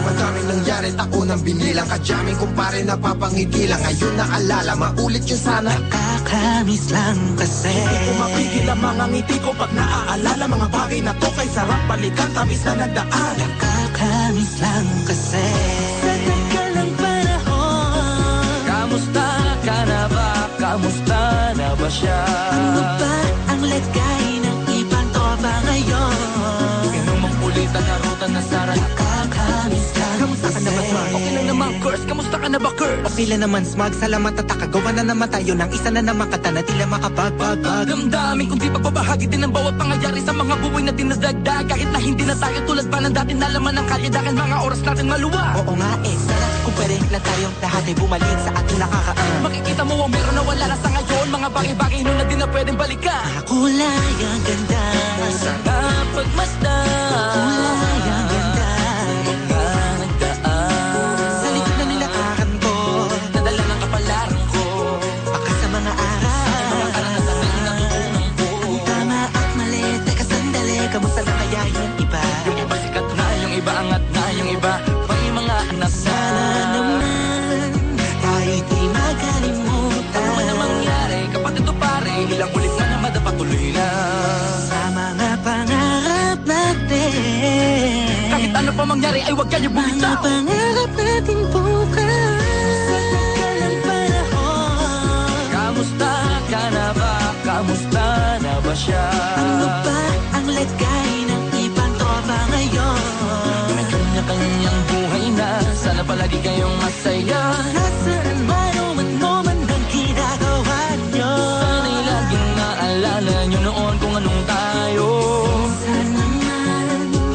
Madaming nangyari, ako nang binilang. Kadyaming kumpare napapangiti lang. Ngayon naalala, maulit yun sana. Nakakamiss lang kasi Hindi ko mapigil ang mga ngiti ko pag naaalala. Mga bagay na to kay sarap balikan, tamis na nagdaan. Nakakamiss lang kasi sa tagal ng panahon. Kamusta ka na ba? Kamusta na ba siya? Ano ba ang lagay ng ibang tropa ngayon? Inumang ulit ang narutan na Sara. Nakakamiss lang Kamusta ka na ba, Smart? Okay lang naman, Curse. Kamusta ka na ba, Curse? Okay lang naman, Smag. Salamat at takagawa na naman tayo ng isa na naman kata na tila makabagbag. Damdamin kung di pagbabahagi din ang bawat pangyayari sa mga buhay na dinadagdag. Kahit na hindi na tayo tulad pa ng dati na laman ng kalye dahil mga oras natin maluwa. Oo nga sana kung pwede lang tayong lahat ay bumalik sa ating nakakaan. Makikita mo ang meron na wala na sa ngayon. Mga bagay-bagay nun na di na pwedeng balikan. kulay ang ganda. Sana pagmasdan Kulay ang ganda. mga nagdaan. Sa likod na nilakaran ko, Nadala ng kapalaran ko. Baka sa mga aral. Mga karanasan na natutunan ko. Ang tama at mali. Teka sandali, kamusta na kaya yung iba? Yung iba sikat na, yung iba angat na, yung iba may mga anak na. Sana naman tayo'y di makalimutan. Ano man ang mangyari kapag ito pare, ilang ulit na naman na patuloy na. Sa mga pangarap natin. Kahit ano pa mangyari ay huwag kayo Mga bumitaw. pangarap natin bukas. Sa tagal ng panahon. Kamusta ka na ba? Kamusta na ba siya? Ano ba ang lagay ng ibang tropa ngayon? May kanya-kanyang buhay na. Sana palagi kayong masaya. Nasaan man o man ang ginagawa nyo? Sana'y laging naalala nyo noon kung anong tayo.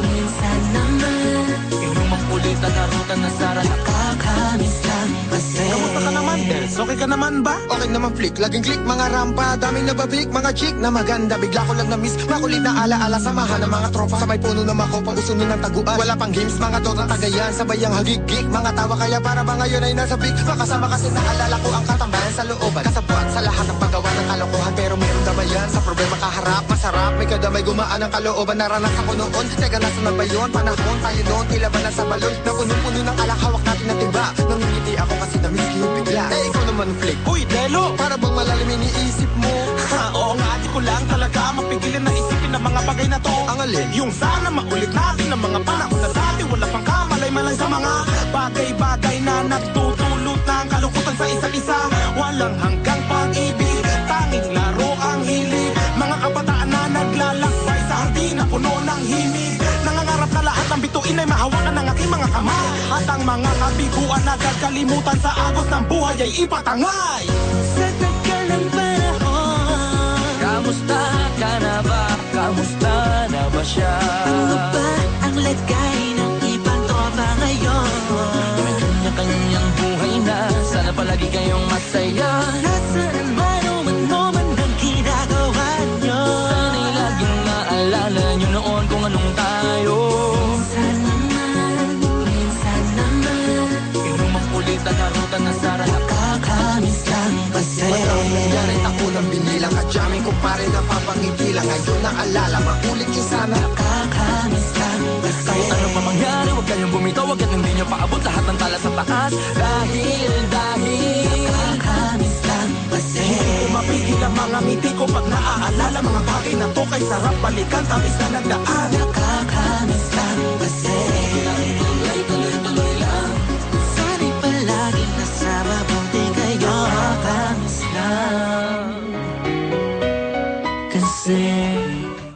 Minsan naman Inumang ulit ang narutan na Sara. nakakamiss lang kasi. kamusta ka naman, Des? Okay ka naman ba? Okay naman flick, laging click mga rampa. Daming nabablik, mga chick na maganda. Bigla ko lang na-miss, makulit na alaala. Samahan ng mga tropa, sabay puno na makopa. Usunin ng taguan, wala pang games, mga dotang tagayan. Sabay ang hagigik, mga tawa kaya para ba ngayon ay nasa big. Makasama kasi naalala ko ang katambayan sa looban. Kasabuan sa lahat ng paggawa ng kalokohan. Pero meron damayan, sa problema kaharap. Masarap, may kadamay gumaan ang kalooban. Naranasan ko noon, teka nasa na ba yun? Panahon tayo noon, tila ba nasa balon? Na puno-puno ng alak, hawak natin ng timba. Nangingiti ako kasi na-miss ko yung bigla. Eh ikaw naman flick, Uy, Delo! para bang malalim iniisip mo? Ha, oo nga, di ko lang talaga mapigilan na isipin ang mga bagay na to. Ang alin? Yung sana maulit natin ang mga panahon na dati. Wala pang kamalay-malay sa mga bagay-bagay na nagtutulot ng kalungkutan sa isa't isa. Walang hanggang pag-ibig, tanging laro ang hilig. Mga kabataan na naglalakbay sa hardin na puno ng himig. Nangangarap na lahat ng bituin ay mahawakan ng aking mga kamay. At ang mga kabiguan na kagalimutan sa agos ng buhay ay ipatangay. Sa tagal ng panahon. Kamusta ka na ba? Kamusta na ba siya? Ano ba ang lagay ng ibang tropa ngayon? May kanya-kanyang buhay na. Sana palagi kayong masaya. Nasaan man o man ang ginagawa nyo? Sana'y laging naalala nyo noon kung anong tayo. Minsan naman Inumang ulit ang narutan na Sara. nakakamiss lang kasi. Madaming nangyari, ako nang binilang. Kadyaming kumpare napapangiti lang. Ngayon naalala, maulit yun sana. Nakakamiss lang kasi. Kahit ano pa mangyari, huwag kayong bumitaw. Huwag hindi nyo paabot lahat ng tala sa taas. Dahil Nakakamiss lang kasi. Hindi ko mapigil ang mga ngiti ko pag naaalala. Mga bagay na to kay sarap balikan, tamis na nagdaan.